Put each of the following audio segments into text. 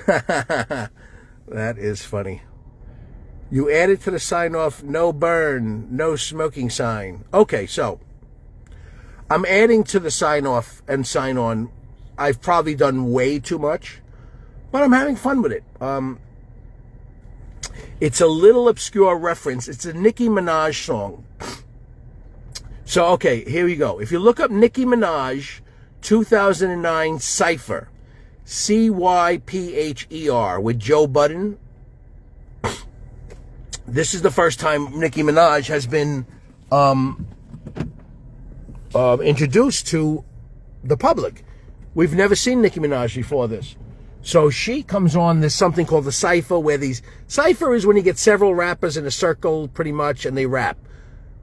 That is funny. You added to the sign-off, no burn, no smoking sign. Okay, so I'm adding to the sign-off and sign-on. I've probably done way too much, but I'm having fun with it. It's a little obscure reference. It's a Nicki Minaj song. So, okay, here we go. If you look up Nicki Minaj 2009 Cypher, Cypher, with Joe Budden, this is the first time Nicki Minaj has been introduced to the public. We've never seen Nicki Minaj before this. So she comes on, there's something called the Cypher, where Cypher is when you get several rappers in a circle, pretty much, and they rap.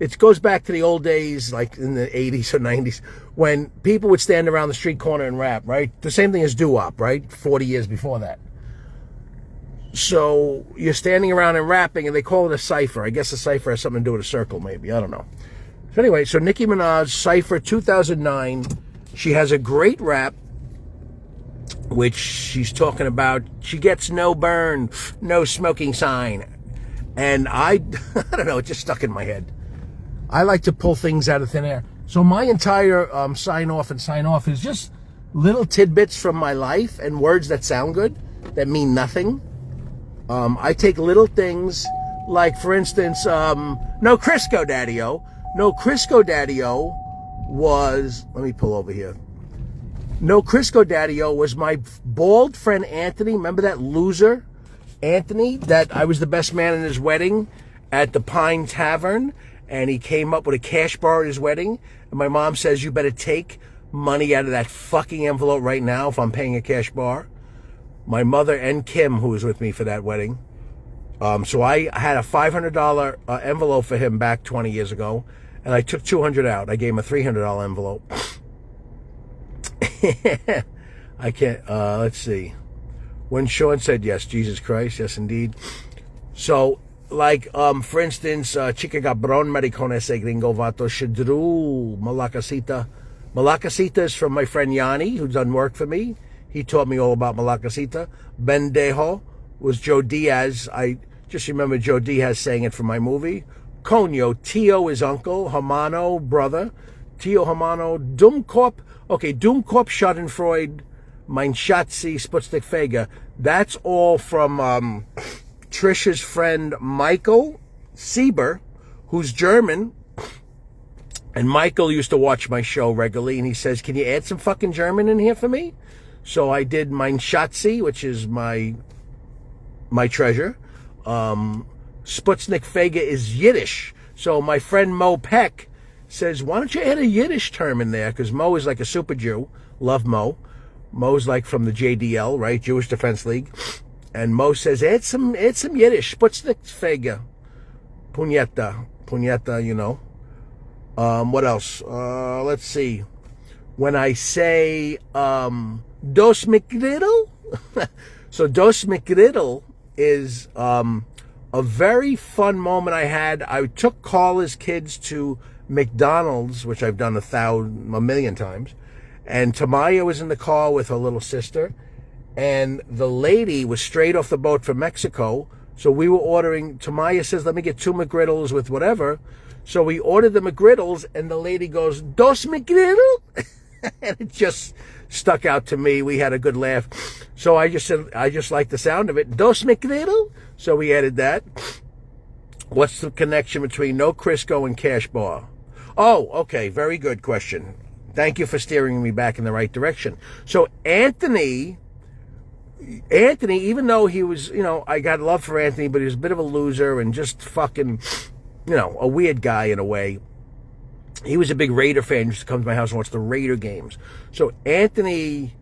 It goes back to the old days, like in the 80s or 90s, when people would stand around the street corner and rap, right? The same thing as doo-wop, right? 40 years before that. So you're standing around and rapping, and they call it a cypher. I guess a cypher has something to do with a circle, maybe. I don't know. So anyway, so Nicki Minaj, Cypher 2009. She has a great rap, which she's talking about. She gets no burn, no smoking sign. And I don't know, it just stuck in my head. I like to pull things out of thin air. So my entire sign off and sign off is just little tidbits from my life and words that sound good, that mean nothing. I take little things, like, for instance, no Crisco Daddy-O. No Crisco Daddy-O was, let me pull over here. No Crisco Daddy-O was my bald friend Anthony. Remember that loser, Anthony, that I was the best man in his wedding at the Pine Tavern, and he came up with a cash bar at his wedding, and my mom says, you better take money out of that fucking envelope right now if I'm paying a cash bar. My mother and Kim, who was with me for that wedding. So I had a $500 envelope for him back 20 years ago, and I took $200 out. I gave him a $300 envelope. I can't, let's see. When Sean said yes, Jesus Christ, yes indeed. So, like, for instance, chica cabron, maricón ese gringo vato shidru, malacasita. Malacasita is from my friend Yanni, who's done work for me. He taught me all about Malacasita. Bendejo was Joe Diaz. I just remember Joe Diaz saying it from my movie. Coño, Tio is uncle. Hermano, brother. Tio Hermano. Dummkopf. Okay, Dummkopf, Schadenfreude. Mein Schatzi, Sputnik Fega. That's all from Trisha's friend Michael Sieber, who's German. And Michael used to watch my show regularly, and he says, can you add some fucking German in here for me? So I did Mein Schatzi, which is my treasure. Sputnik Fega is Yiddish. So my friend Mo Peck says, why don't you add a Yiddish term in there? Because Mo is like a super Jew. Love Mo. Mo's like from the JDL, right? Jewish Defense League. And Mo says, add some Yiddish. Sputnik Fega. Punyeta, you know. What else? Let's see. When I say Dos McGriddle, so Dos McGriddle is a very fun moment I had. I took Carla's kids to McDonald's, which I've done a million times, and Tamaya was in the car with her little sister, and the lady was straight off the boat from Mexico, so we were ordering. Tamaya says, let me get 2 McGriddles with whatever. So we ordered the McGriddles, and the lady goes, Dos McGriddle? And it just stuck out to me. We had a good laugh. So I just said, I just like the sound of it. Dos McGriddle? So we added that. What's the connection between No Crisco and Cash Bar? Oh, okay. Very good question. Thank you for steering me back in the right direction. So Anthony, even though he was, I got love for Anthony, but he was a bit of a loser and just fucking, a weird guy in a way. He was a big Raider fan. He used to come to my house and watch the Raider games. So Anthony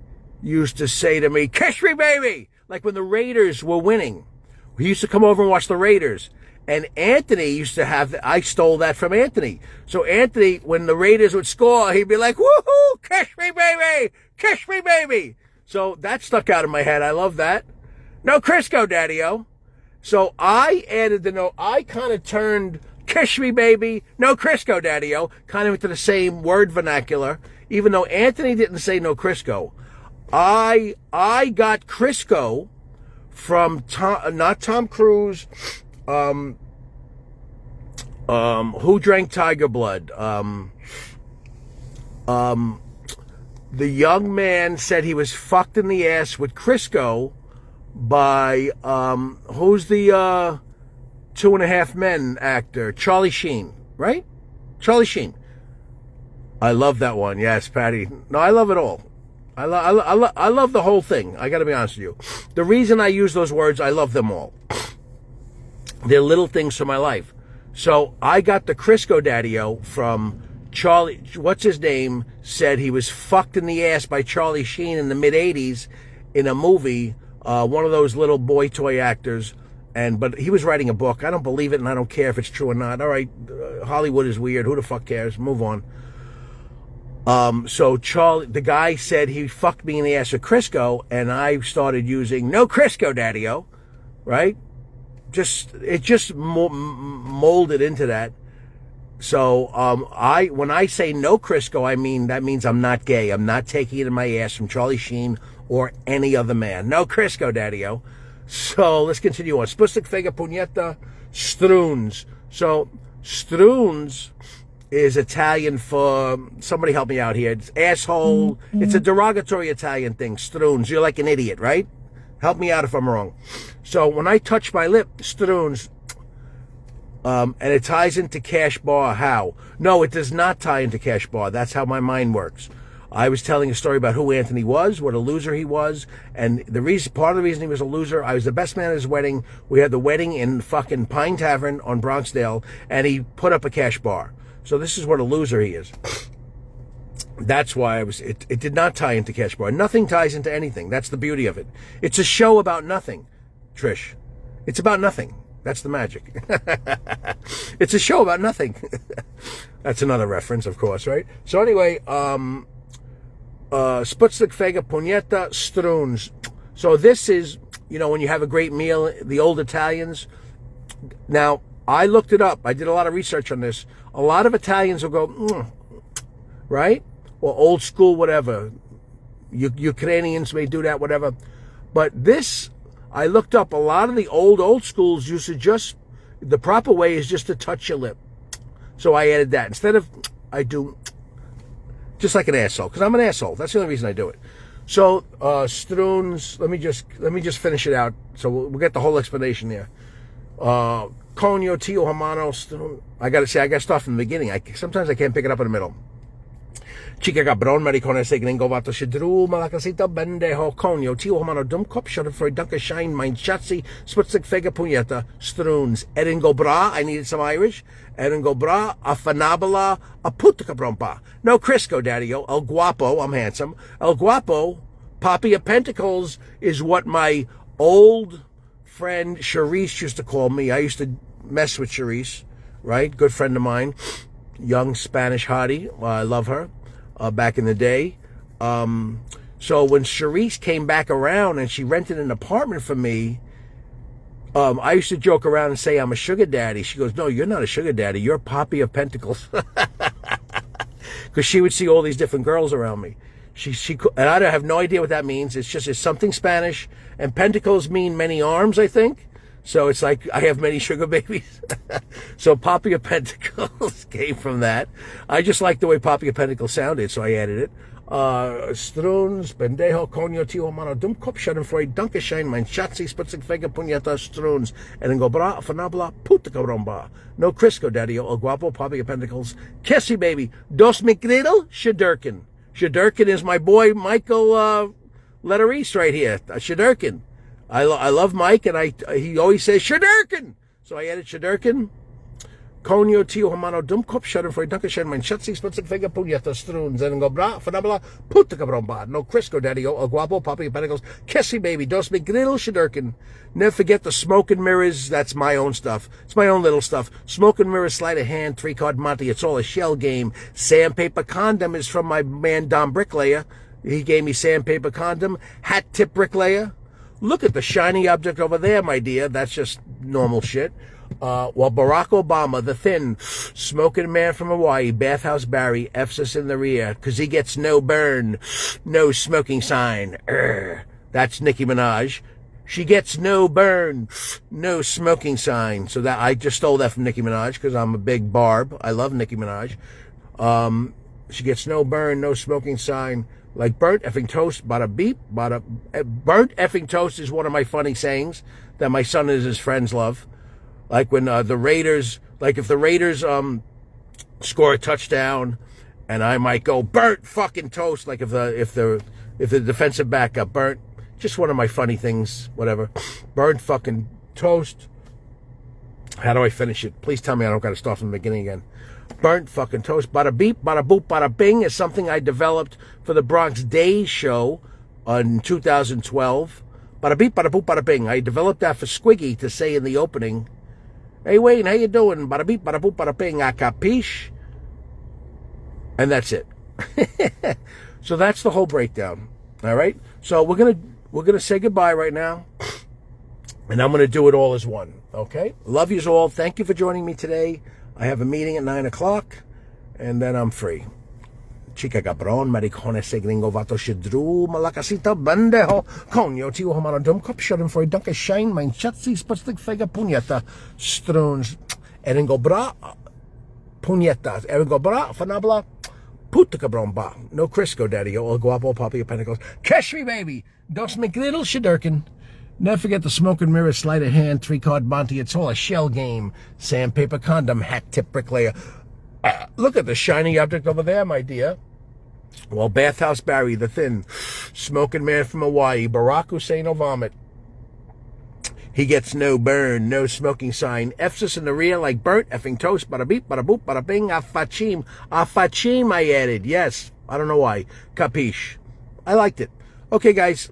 used to say to me, kiss me, baby! Like when the Raiders were winning. He used to come over and watch the Raiders. And Anthony used to have, I stole that from Anthony. So Anthony, when the Raiders would score, he'd be like, woohoo, kiss me, baby! Kiss me, baby! So that stuck out in my head. I love that. No Crisco, Daddy-O. So I added the no, I kind of turned kiss me, baby, no Crisco, Daddy-O, kind of into the same word vernacular, even though Anthony didn't say no Crisco. I got Crisco from not Tom Cruise. Who drank tiger blood? The young man said he was fucked in the ass with Crisco by who's the 2.5 Men actor? Charlie Sheen, right? Charlie Sheen. I love that one. Yes, Patty. No, I love it all. I love the whole thing. I got to be honest with you. The reason I use those words, I love them all. They're little things for my life. So I got the Crisco Daddy-O from Charlie, what's his name, said he was fucked in the ass by Charlie Sheen in the mid-'80s in a movie, one of those little boy toy actors, but he was writing a book. I don't believe it, and I don't care if it's true or not. All right, Hollywood is weird. Who the fuck cares? Move on. So Charlie, the guy said he fucked me in the ass with Crisco, and I started using no Crisco Daddy-O, right? It just molded into that. So when I say no Crisco, that means I'm not gay. I'm not taking it in my ass from Charlie Sheen or any other man. No Crisco Daddy-O. So let's continue on. Spustik Fega Pugnetta Struns. So Struns is Italian for, somebody help me out here. It's asshole. It's a derogatory Italian thing. Struns. You're like an idiot, right? Help me out if I'm wrong. So when I touch my lip, Struns, and it ties into Cash Bar, how? No, it does not tie into Cash Bar. That's how my mind works. I was telling a story about who Anthony was, what a loser he was, and part of the reason he was a loser, I was the best man at his wedding. We had the wedding in fucking Pine Tavern on Bronxdale, and he put up a Cash Bar. So this is what a loser he is. That's why it did not tie into Cash Bar. Nothing ties into anything. That's the beauty of it. It's a show about nothing, Trish. It's about nothing. That's the magic. It's a show about nothing. That's another reference, of course, right? So anyway, Sputzik Fega Pugnetta Struns. So this is, when you have a great meal, the old Italians. Now, I looked it up. I did a lot of research on this. A lot of Italians will go, right? Or old school, whatever. Ukrainians may do that, whatever. But this, I looked up, a lot of the old schools used to the proper way is just to touch your lip. So I added that. Instead of, I do, just like an asshole, because I'm an asshole. That's the only reason I do it. So, Struns, let me just finish it out. So we'll get the whole explanation there. Conio, Tio, Hermano, Strun. I got to start from the beginning. Sometimes I can't pick it up in the middle. Chica Gabron, Maricone, Segringo, Vato, Shidru, Malacasita, Bendeho, Conio, Tio, Hermano, Dumkop, Shutterfrey, Dunker, Shine, Mein Schatzi, Sputzik, Fega, Pugnetta, Struns, Eringo Bra, I needed some Irish, Eringo Bra, Afanabala, a Putka Brompa. No Crisco Daddy-O, El Guapo, I'm handsome. El Guapo, Poppy of Pentacles is what my old friend Charisse used to call me. I used to mess with Charisse, right? Good friend of mine, young Spanish hottie. I love her. Back in the day. So when Charisse came back around and she rented an apartment for me, I used to joke around and say I'm a sugar daddy. She goes, no, you're not a sugar daddy. You're Poppy of Pentacles. Because she would see all these different girls around me. And I have no idea what that means. It's something Spanish. And pentacles mean many arms, I think. So it's like I have many sugar babies. So Poppy of Pentacles came from that. I just like the way Poppy of Pentacles sounded, so I added it. Struns, Bendejo, Conio, Tio, Mano, Dumkop, Schadenfreude, Dankeschein, Mein Schatzi, Sputzik, Fega, Pugnetta, Struns, Eringo Bra, Fanabla, Putka Romba. No Crisco Daddy-O, El Guapo, Poppy of Pentacles, Kessie Baby, Dos McGriddle, Shadurkin. Shadurkin is my boy Michael Letterise right here. Shadurkin. I love Mike, and he always says Shadurkin. So I added Shadurkin. Conio, Tio, Hermano, Dumkop, Schadenfreude, Dankeschön, Mein Schatzi, Sputzik, Fega, Pugnetta, Struns, Eringo Bra, Fanabla, Putka Bromba. No Crisco Daddy-O, El Guapo, Poppy of Pentacles, Kessie Baby, Dos McGriddle, Shadurkin. Never forget the Smoke and Mirrors. That's my own stuff. It's my own little stuff. Smoke and Mirrors, Sleight of Hand, 3-card Monte. It's all a shell game. Sandpaper Condom is from my man Dom Bricklayer. He gave me Sandpaper Condom. Hat Tip Bricklayer. Look at the shiny object over there, my dear. That's just normal shit. While Barack Obama, the thin, smoking man from Hawaii, Bathhouse Barry, F's us in the rear, because he gets no burn, no smoking sign. That's Nicki Minaj. She gets no burn, no smoking sign. So that I just stole that from Nicki Minaj because I'm a big Barb. I love Nicki Minaj. She gets no burn, no smoking sign. Like burnt effing toast, bada beep, bada. Burnt effing toast is one of my funny sayings that my son and his friends love. Like when the Raiders, like if the Raiders score a touchdown, and I might go burnt fucking toast. Like if the defensive back got burnt. Just one of my funny things, whatever. Burnt fucking toast. How do I finish it? Please tell me I don't got to start from the beginning again. Burnt fucking toast. Bada beep, bada boop, bada bing is something I developed for the Bronx Days show in 2012. Bada beep, bada boop, bada bing. I developed that for Squiggy to say in the opening. Hey, Wayne, how you doing? Bada beep, bada boop, bada bing. A capiche? And that's it. So that's the whole breakdown. All right? So we're gonna say goodbye right now. And I'm gonna do it all as one. Okay? Love yous all. Thank you for joining me today. I have a meeting at 9 o'clock, and then I'm free. Chica cabron, maricón ese gringo vato shidru, malakasita bandejo, coño, tío homara dum cup shut him for a dunk of shine, mein chatsi spastic fega puñeta, struns, eringo bra, puñeta, eringo bra, fanabla, puta cabron ba. No Crisco, daddy, o guapo papi of pentacles. Catch me, baby, dos McGriddle shidurkin. Never forget the smoke and mirror, sleight of hand, 3-card Monty. It's all a shell game. Sandpaper, condom, hat tip, bricklayer. Look at the shiny object over there, my dear. Well, Bathhouse Barry, the thin, smoking man from Hawaii, Barack Hussein vomit. He gets no burn, no smoking sign. F's in the rear like burnt effing toast. Bada beep, bada boop, bada bing. Afachim. Afachim, I added. Yes. I don't know why. Capiche. I liked it. Okay, guys.